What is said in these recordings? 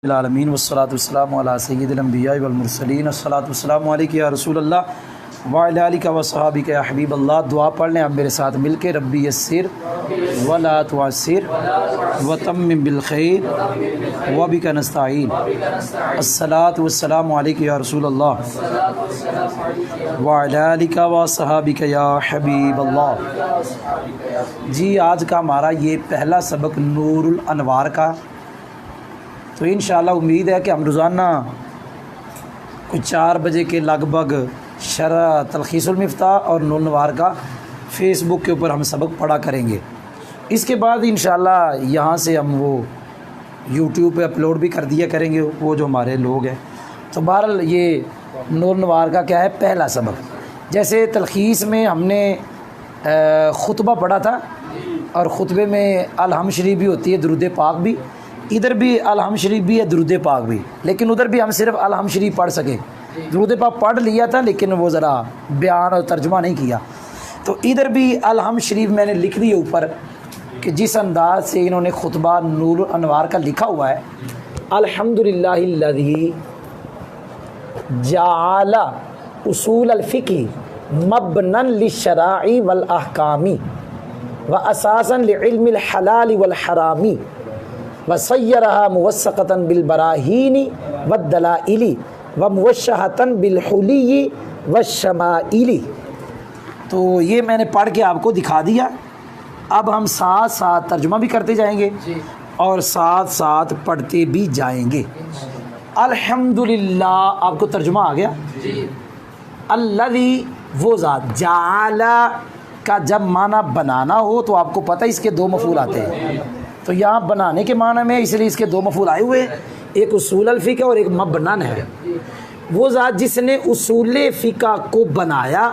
आलमीन वस्सलातु वस्सलामु अला सय्यिदिल अंबिया वल मुरसलीन अस्सलातु वस्सलामु अलैका या रसूल अल्लाह व अला आलिका व सहाबिका या हबीब अल्लाह। दुआ पढ़ लें आप मेरे साथ मिलके। रब्बी यस्सिर वला तुअस्सिर व तम्मिम बिल खैर व बिका नस्तईन। अस्सलातु वस्सलामु अलैका या रसूल अल्लाह व अला आलिका व सहाबिका या हबीब अल्लाह। जी आज का हमारा ये पहला सबक नूरुल अनवार का। तो इंशाअल्लाह उम्मीद है कि हम रोज़ाना कुछ 4 बजे के लगभग शरह तलखीसुल मिफ्ताह और नूरुल अनवार का फ़ेसबुक के ऊपर हम सबक पढ़ा करेंगे। इसके बाद इंशाअल्लाह यहाँ से हम वो यूट्यूब पे अपलोड भी कर दिया करेंगे वो जो हमारे लोग हैं। तो बहरहाल ये नूरुल अनवार का क्या है पहला सबक। जैसे तलखीस में हमने ख़ुतबा पढ़ा था और ख़ुतबे में अलहम शरीफ भी होती है, दुरूद पाक भी। इधर भी अलहम शरीफ भी है, दुरूद पाक भी, लेकिन उधर भी हम सिर्फ अलहम शरीफ पढ़ सके। दुरूद पाक पढ़ लिया था लेकिन वो ज़रा बयान और तर्जुमा नहीं किया। तो इधर भी अलहम शरीफ मैंने लिख दिया ऊपर कि जिस अंदाज से इन्होंने खुतबा नूरुल अनवार का लिखा हुआ है। अल्हम्दुलिल्लाहिल्लज़ी जअला उसूल अल-फ़िक़्हि मबनन लिश्शराइ वल अहकामी व असासन लिइल्मिल हलाल वल हरामी वसय्यरहा मुवस्सक़तन बिल बराहीनी वद्दलाइली व मुवश्शहतन बिल हुलिय्यि वश्शमाइली। तो ये मैंने पढ़ के आपको दिखा दिया। अब हम साथ साथ तर्जुमा भी करते जाएंगे और साथ साथ पढ़ते भी जाएंगे। अल्हम्दुलिल्लाह आपको तर्जुमा आ गया। अल्लज़ी वो ज़ात, जाला का जब माना बनाना हो तो आपको पता है इसके 2 मफ़ूल आते हैं। तो यहाँ बनाने के माना में इसलिए इसके 2 मफ़ूल आए हुए हैं, एक उसूल अल-फ़िक़्ह और एक मबनन है। वो ज़ात जिसने उसूल फ़िक़्ह को बनाया,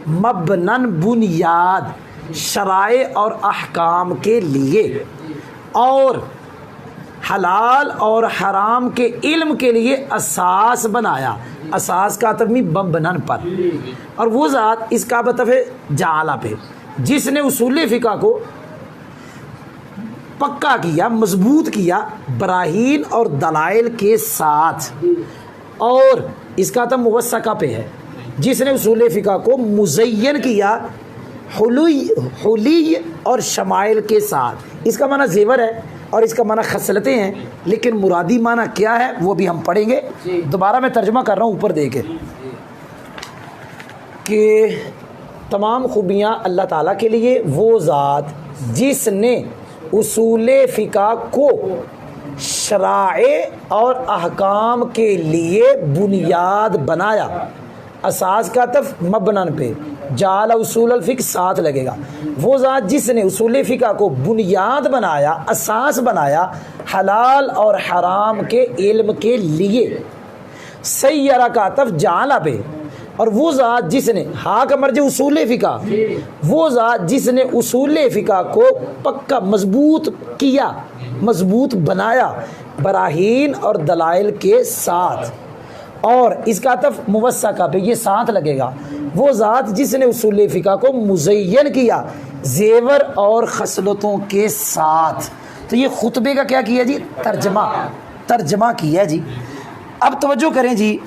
मबनन बुनियाद शराए और अहकाम के लिए, और हलाल और हराम के इल्म के लिए असास बनाया। असास का तब मबनन पर, और वो ज़ात इसका मतलब है जाला पे, जिसने उसूल फ़िक़्ह को पक्का किया, मजबूत किया बराहीन और दलाइल के साथ, और इसका तो मुवस्सका पे है, जिसने उसूल फ़िक़्ह को मुज़य्यन किया हुली और शमाइल के साथ। इसका माना जेवर है और इसका माना खसलतें हैं, लेकिन मुरादी माना क्या है वो भी हम पढ़ेंगे। दोबारा मैं तर्जुमा कर रहा हूँ ऊपर दे के कि तमाम खूबियाँ अल्लाह ताला के लिए, वो ज़ात जिसने उसूल फ़िक़्ह को शराए और अहकाम के लिए बुनियाद बनाया। असास का तफ मबनन पे, जाला उसूल अल-फ़िक़्ह साथ लगेगा। वो ज़ात जिसने उसूल फ़िक़्ह को बुनियाद बनाया, असास बनाया हलाल और हराम के इल्म के लिए। सय्यरा का तफ जाला पे, और वो ज़ात जिसने हाँ का मर्ज उसूल फ़िक़्ह, वो ज़ात जिसने उसूल फ़िक़्ह को पक्का मजबूत किया, मजबूत बनाया बराहीन और दलाइल के साथ, और इसका तफ मुवस्सका पे ये साथ लगेगा। वो ज़ात जिसने उसूल फ़िक़्ह को मुज़य्यन किया जेवर और खसलतों के साथ। तो ये खुतबे का क्या किया जी, तर्जमा किया जी। अब तवज्जो करें जी,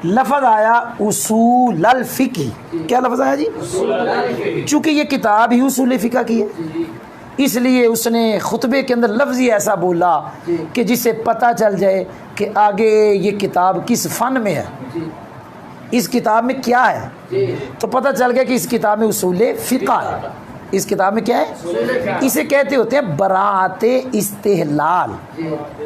लफ़ज़ आया उसूल अल-फ़िक़्ह। क्या लफ़ज़ आया जी? चूँकि ये किताब ही उसूल फ़िक़्ह की है, इसलिए उसने खुतबे के अंदर लफ्ज़ ही ऐसा बोला कि जिससे पता चल जाए कि आगे ये किताब किस फ़न में है, इस किताब में क्या है। तो पता चल गया कि इस किताब में उसूल फ़िक़्ह है। इस किताब में क्या है? इसे कहते होते हैं बराअत इस्तिहलाल।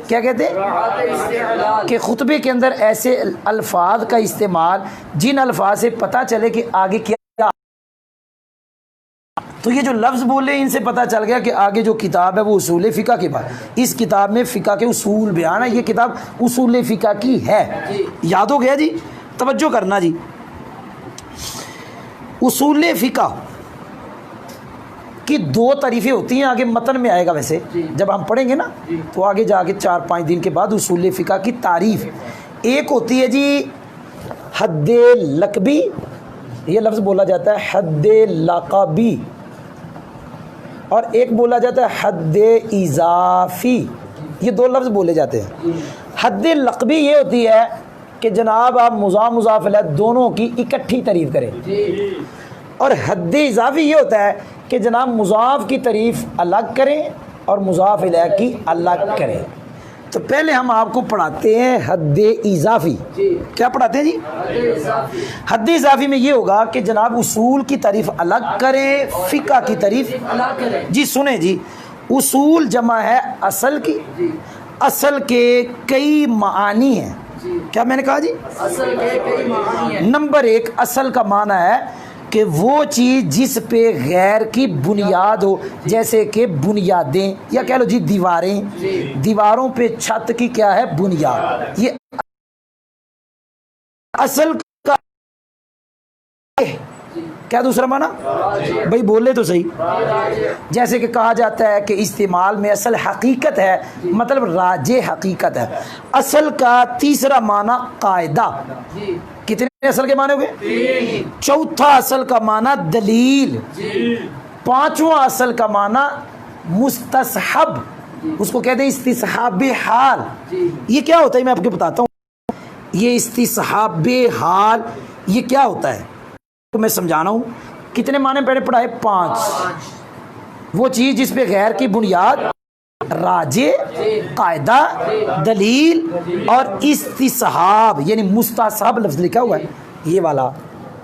क्या कहते हैं? कि खुतबे के अंदर ऐसे अल्फाज का इस्तेमाल जिन अल्फाज से पता चले कि आगे क्या। तो ये जो लफ्ज़ बोले इनसे पता चल गया कि आगे जो किताब है वो उसूल फ़िक़्ह के बाद, इस किताब में फ़िक़्ह के उसूल बयान है, ये किताब उसूल फ़िक़्ह की है। याद हो गया जी? तवज्जो करना जी। उसूल फ़िक़्ह की 2 तारीफ़ें होती हैं, आगे मतन में आएगा। वैसे जब हम पढ़ेंगे ना तो आगे जाके 4-5 दिन के बाद उसूल फ़िक़्ह की तारीफ़ एक होती है जी हद्दे लक़बी, ये लफ्ज़ बोला जाता है हद्दे लक़बी, और एक बोला जाता है हद्दे इज़ाफ़ी। ये दो लफ्ज़ बोले जाते हैं। हद लक़बी ये होती है कि जनाब आप मुज़ाफ़ इलैह दोनों की इकट्ठी तारीफ़ करें, और हद इज़ाफ़ी ये होता है कि जनाब मुज़ाफ़ की तारीफ़ अलग करें और मुज़ाफ़ इलैह की अलग करें। तो पहले हम आपको पढ़ाते हैं हद इज़ाफ़ी। क्या पढ़ाते हैं जी? हद इज़ाफ़ी में ये होगा कि जनाब उसूल की तारीफ़ अलग करें, फ़िक़्ह की तारीफ़ अलग करें। जी सुने जी, उसूल जमा है असल की, असल के कई मानी हैं। क्या मैंने कहा जी? असल के कई मानी हैं। नंबर एक, असल का माना है कि वो चीज़ जिस पे गैर की बुनियाद हो, जैसे कि बुनियादें या कह लो जी दीवारें, दीवारों पे छत की क्या है? बुनियाद। ये असल का क्या दूसरा माना भाई? बोले तो सही। जैसे कि कहा जाता है कि इस्तेमाल में असल हकीकत है, मतलब राजे हकीकत है। असल का तीसरा माना कायदा। कितने असल के माने हो गए? चौथा असल का माना दलील। पांचवा असल का माना मुस्तसहब, उसको कहते हैं इस्तिसहाब हाल। ये क्या होता है मैं आपको बताता हूँ। ये इस्तिसहाब हाल ये क्या होता है तो मैं समझाना हूँ। कितने माने पहले पढ़ाए? 5। वो चीज़ जिस पे गैर की बुनियाद, राजे, कायदा, दलील और इस्तिसहाब, यानी मुस्तासहब लफ्ज़ लिखा हुआ है ये वाला,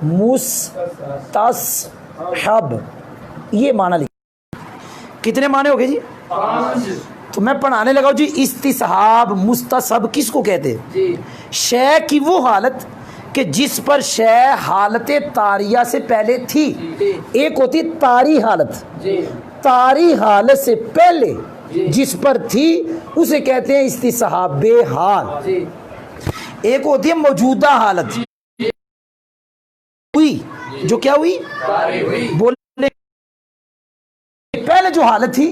मुस्तासहब, ये माना लिखा। कितने माने हो गए जी? 5। तो मैं पढ़ाने लगा जी। इस्तिसहाब मुस्तासहब किसको कहते हैं? शय की वो हालत कि जिस पर शय हालत तारिया से पहले थी। एक होती तारी हालत, तारी हालत से पहले जिस पर थी उसे कहते हैं इस्तिसहाब हाल। एक होती है मौजूदा हालत, हुई जो क्या हुई? बोले पहले जो हालत थी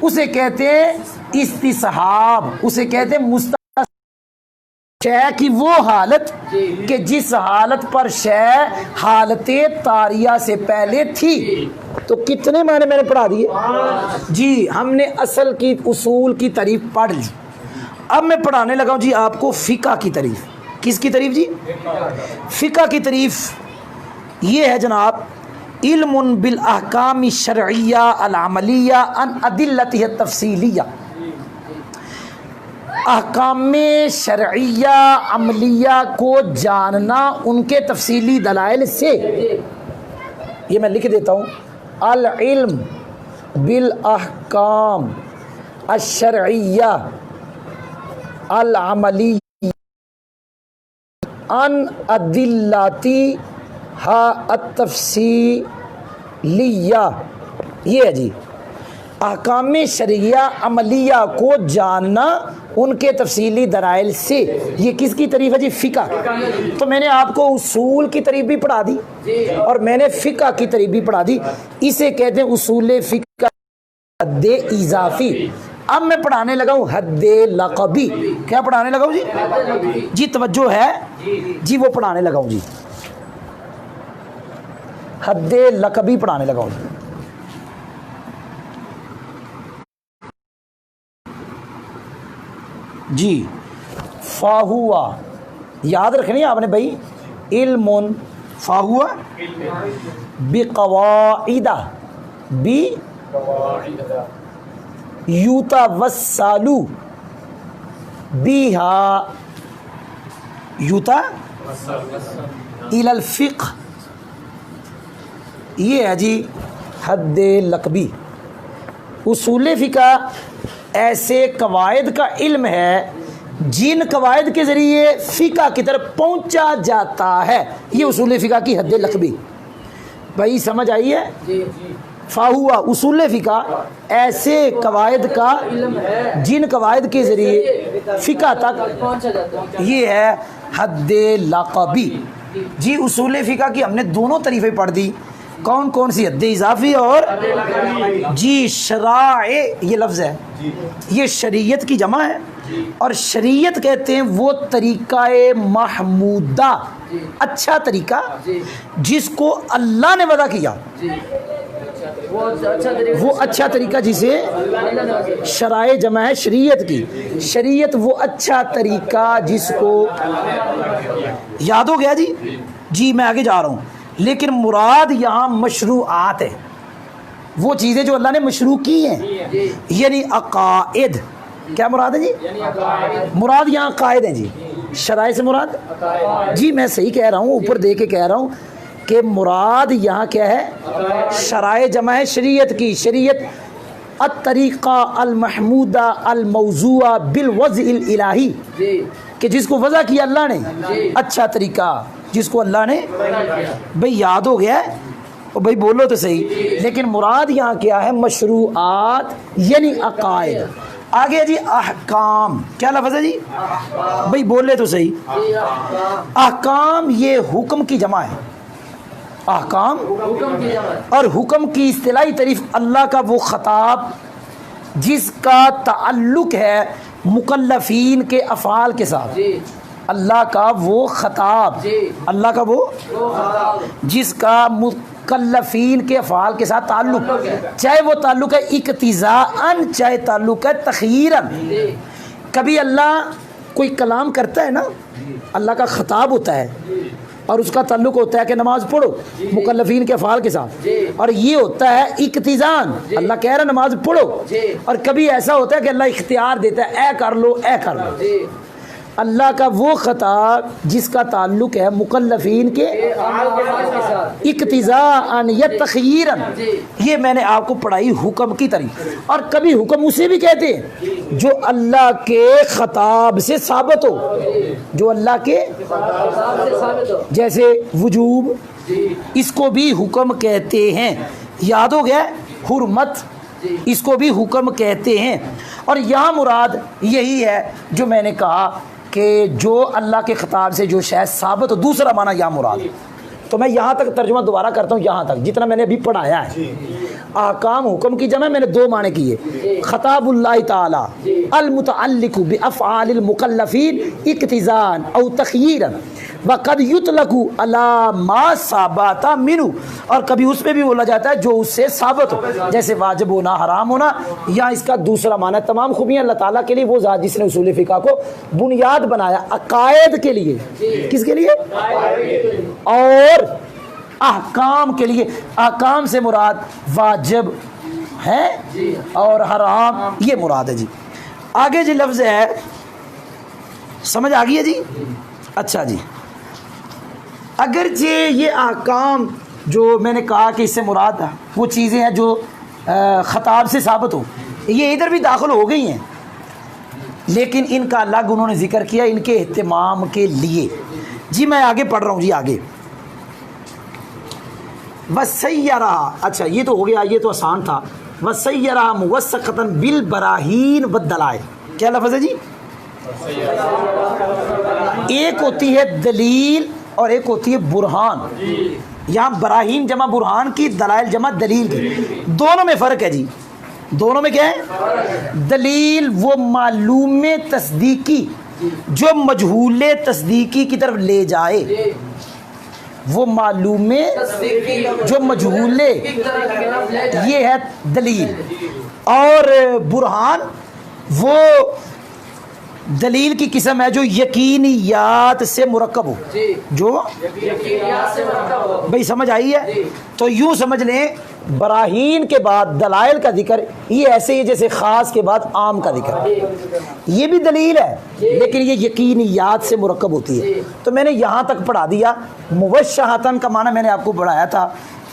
उसे कहते हैं इस्तिसहाब, उसे कहते हैं मुस्ता शय की वो हालत कि जिस हालत पर शय हालत तारिया से पहले थी। तो कितने माने मैंने पढ़ा दिए जी? हमने असल की उसूल की तारीफ पढ़ ली। अब मैं पढ़ाने लगा हूं जी आपको फ़िक़्ह की तारीफ। किसकी तारीफ जी? फ़िक़्ह की तारीफ ये है जनाब, इल्मुन बिल अहकाम शरइया अल अमलिया अन अदिल्लतिह तफसीलिया। अहकाम शरइया अमलिया को जानना उनके तफसीली दलाइल से। ये मैं लिख देता हूँ, अल इल्म बिल अहकाम अशरइया अल अमलिया अन अदिल्लाती हा तफसीलिया। ये है जी, अहकाम शरिया अमलिया को जानना उनके तफसीली दलाइल से। ये किसकी तारीफ है जी? फ़िक़्ह। तो मैंने आपको उसूल की तारीफ भी पढ़ा दी और मैंने फ़िक़्ह की तारीफ भी पढ़ा दी। इसे कहते हैं उसूल फ़िक़्ह हद इज़ाफ़ी। अब मैं पढ़ाने लगा हूँ हद लक़बी। क्या पढ़ाने लगा हूँ जी? जी तवज्जो है जी, वो पढ़ाने लगा हूँ जी, हद लक़बी पढ़ाने लगा हूँ। जी फ़ाहुआ याद रखनी है आपने भाई, इल्मुन फ़ाहुआ बिक़वाइदा बी युतवस्सलु बिहा युता इलल फ़िक़्ह। ये है जी हद लक़बी। उसूल फ़िक़्ह ऐसे कवायद का इल्म है जिन कवायद के ज़रिए फ़िक़्ह की तरफ पहुंचा जाता है। ये उसूल फ़िक़्ह की हद लक़बी। भाई समझ आई है? फ़ाहुआ उसूल फ़िक़्ह ऐसे कवायद का जिन कवायद के ज़रिए फ़िक़्ह तक पहुंचा जाता है, ये है हद लक़बी। जी उसूल फ़िक़्ह की हमने दोनों तरीफ़ें पढ़ दी। कौन कौन सी? हद इज़ाफ़ी और जी शराए, ये लफ्ज़ है, ये शरीयत की जमा है। और शरीयत कहते हैं वो तरीक़ा महमूदा, अच्छा तरीक़ा जिसको अल्लाह ने वज़ा किया। वो अच्छा तरीका जिसे शराए जमा है शरीयत की, शरीयत वो अच्छा तरीका जिसको, याद हो गया जी? जी मैं आगे जा रहा हूँ, लेकिन मुराद यहाँ मशरूआत है, वो चीज़ें जो अल्लाह ने मशरू की हैं, यानी अकायद। क्या मुराद है जी? मुराद यहाँ कायद है जी, शराय से मुराद। जी मैं सही कह रहा हूँ, ऊपर दे के कह रहा हूँ कि मुराद यहाँ क्या है? शराय जमा है शरीयत की, शरीयत अत-तरीक़ा अल-महमूदा अल-मौज़ूआ बिल-वज़्इल इलाही, कि जिसको वज़ा किया अल्लाह ने, अच्छा तरीका जिसको अल्लाह ने, भाई याद हो गया है और भाई बोलो तो सही। लेकिन मुराद यहाँ क्या है? मशरूआत यानी अकायद। आगे जी अहकाम, क्या लफ्ज़ है जी? भाई बोले तो सही। अहकाम ये हुक्म की जमा है, अहकाम और हुक्म की इस्तिलाही तारीफ अल्लाह का वो खताब जिसका ताल्लुक है मुकल्लफीन के अफ़ाल के साथ। अल्लाह का वो खताब, अल्लाह का वो जिसका मुकल्लफीन के अफ़ाल के साथ ताल्लुक, चाहे वो ताल्लुक है इक्तिज़ाअन, चाहे ताल्लुक है तख़यीरन। कभी अल्लाह कोई कलाम करता है ना, अल्लाह का खताब होता है और उसका ताल्लुक होता है कि नमाज पढ़ो मुकल्लफीन के अफ़ाल के साथ, और ये होता है इक्तिज़ान, अल्लाह कह रहा है नमाज पढ़ो। और कभी ऐसा होता है कि अल्लाह इख्तियार देता है, ए कर लो ए कर लो। अल्लाह का वो खताब जिसका ताल्लुक है मुकल्लफीन के इक्तिज़ाअन या तख़यीरन, ये मैंने आपको पढ़ाई हुक्म की तरीक़। और कभी हुक्म उसे भी कहते हैं जो अल्लाह के खताब से साबित हो, जो अल्लाह के, जैसे वजूब, इसको भी हुक्म कहते हैं। याद हो गया? हुर्मत, इसको भी हुक्म कहते हैं। और यहाँ मुराद यही है जो मैंने कहा कि जो अल्लाह के खिताब से जो शायद साबित हो, दूसरा माना यहाँ मुराद। तो मैं यहाँ तक तर्जुमा दोबारा करता हूँ, यहाँ तक जितना मैंने अभी पढ़ाया है। आकाम हुक्म की जमा मैंने दो माने किए, खताबुल्लाह ताला अल मुतअल्लिकु बि अफ़आलिल मुकल्लफीन इक्तिज़ान औ तख़यीरन व क़द युतलकु अला मा साबता मिनु, और कभी उस पर भी बोला जाता है जो उससे साबित हो, जैसे वाजिब होना, हराम होना। या इसका दूसरा माना तमाम खूबियाँ अल्लाह ताला के लिए, वो ज़ात जिसने उसूल फ़िक़ह को बुनियाद बनाया अकायद के लिए, किसके लिए? और अहकाम के लिए। अहकाम से मुराद वाजिब है और हराम, ये मुराद है जी। आगे जी लफ्ज़ है, समझ आ गई है जी? अच्छा जी, अगरचे ये अहकाम जो मैंने कहा कि इससे मुराद वो चीज़ें हैं जो ख़ताब से साबित हो, ये इधर भी दाखिल हो गई हैं, लेकिन इनका अलग उन्होंने ज़िक्र किया इनके एहतमाम के लिए। जी मैं आगे पढ़ रहा हूँ जी। आगे वसय्यरा, अच्छा ये तो हो गया, ये तो आसान था। वसय्यरा मुवस्सक़तन बिल बराहीन व दलाइल, क्या लफ्ज़ है जी? एक होती है दलील और एक होती है बुरहान। यहाँ बराहीन जमा बुरहान की, दलाइल जमा दलील की, दोनों में फ़र्क है जी। दोनों में क्या है? दलील वो मालूम तस्दीकी जो मजहूल तस्दीकी की तरफ ले जाए, वो मालूम जो मजहूल, ये है दलील। और बुरहान वो दलील की किस्म है जो यकीनियात से मुरक्कब हो, जो भाई समझ आई है? तो यूँ समझ लें, बराहीन के बाद दलाइल का जिक्र ये ऐसे ही जैसे ख़ास के बाद आम का जिक्र। ये भी दलील है लेकिन ये यकीनियात से मुरक्कब होती है। तो मैंने यहाँ तक पढ़ा दिया। मुवश्शहतन का माना मैंने आपको बढ़ाया था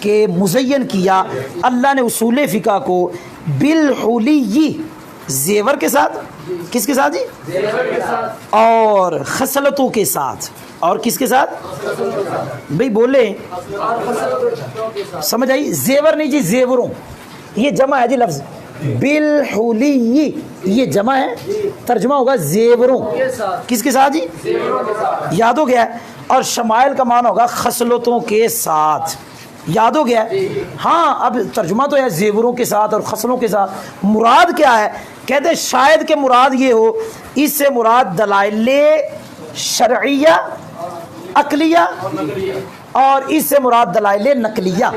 कि मुज़य्यन किया अल्लाह ने उसूल फ़िक़ह को बिलहुली, जेवर के साथ, किसके साथ जी? जेवर के साथ, और खसलतों के साथ। और किसके साथ भाई बोले? समझ आई? जेवर नहीं जी, जेवरों, ये जमा है जी लफ्ज़ बिलहुली, ये जमा है, तर्जुमा होगा जेवरों, किसके साथ जी? याद हो गया? और शमाइल का मान होगा खसलतों के साथ, याद हो गया? हाँ, अब तर्जुमा तो है जेवरों के साथ और खसलों के साथ। मुराद क्या है? कहते हैं शायद के मुराद ये हो, इससे मुराद दलाइले शरइया अकलिया और इससे मुराद दलाइले नकलिया।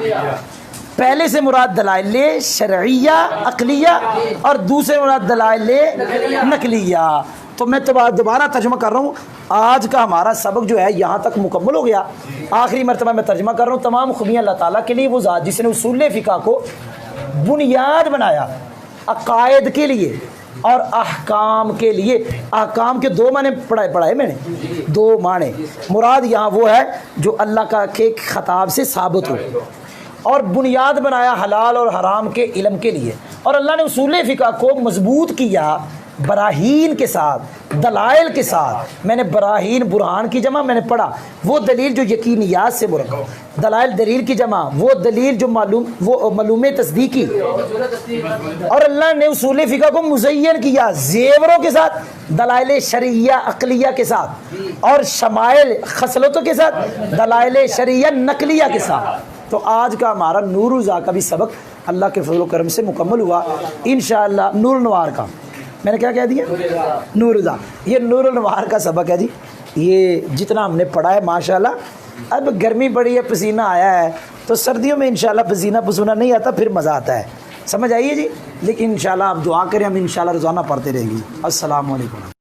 पहले से मुराद दलाइल शरइया अक़लिया और दूसरे मुराद दलाइल नकलिया। तो मैं तो दोबारा तर्जुमा कर रहा हूँ। आज का हमारा सबक जो है यहाँ तक मुकम्मल हो गया। आखिरी मरतबा मैं तर्जुमा कर रहा हूँ। तमाम खूबियाँ अल्लाह ताला के लिए वो ज़ात जिसने उसूल फ़िक़ह को बुनियाद बनाया अक़ायद के लिए और अहकाम के लिए। अहकाम के दो माने पढ़ाए मैंने, दो माने। मुराद यहाँ वो है जो अल्लाह का के ख़ताब से साबित हो, और बुनियाद बनाया हलाल और हराम के इल्म के लिए। और अल्लाह ने उसूल फ़िक़ह को मजबूत किया बराहीन के साथ, दलाइल के साथ। मैंने बराहीन बुरहान की जमा मैंने पढ़ा, वो दलील जो यकीनियात से मुरक्कब, दलाइल दलील की जमा वो दलील जो मालूम तस्दीकी। और अल्लाह ने उसूल फ़िक़ह को मुज़य्यन किया ज़ेवरों के साथ, दलाइल शरइया अक़लिया के साथ, और शमाइल खसलतों के साथ, दलाइल शरइया नकलिया के साथ। तो आज का हमारा नूरुज़ा का भी सबक अल्लाह के फज़ल व करम से मुकम्मल हुआ इंशाअल्लाह। नूर नवार का मैंने क्या कह दिया? नूरुज़ा। ये नूर नवार का सबक है जी। ये जितना हमने पढ़ा है माशाल्लाह। अब गर्मी बड़ी है, पसीना आया है, तो सर्दियों में इंशाल्लाह पसीना पसूना नहीं आता, फिर मज़ा आता है। समझ आइए जी। लेकिन इंशाल्लाह आप दुआ करें, हम इंशाल्लाह रोज़ाना पढ़ते रहेंगे। अस्सलाम वालेकुम।